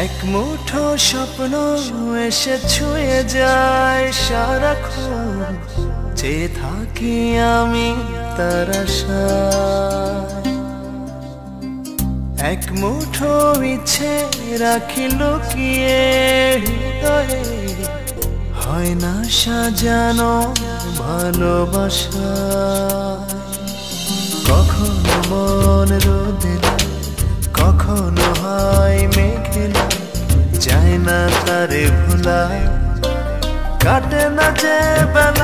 এক মুঠো স্বপ্ন এসে ছুঁয়ে যায় সারাক্ষণ, চেয়ে থাকি আমি তার আশায়। এক মুঠো ইচ্ছে রাখি লুকিয়ে হৃদয়ে, হয় না সাজানো ভালোবাসা। কখনো মন রোদেলা, কখনো হয় মেঘেলা, যায় না তারে ভোলা, কাটে না যে বেলা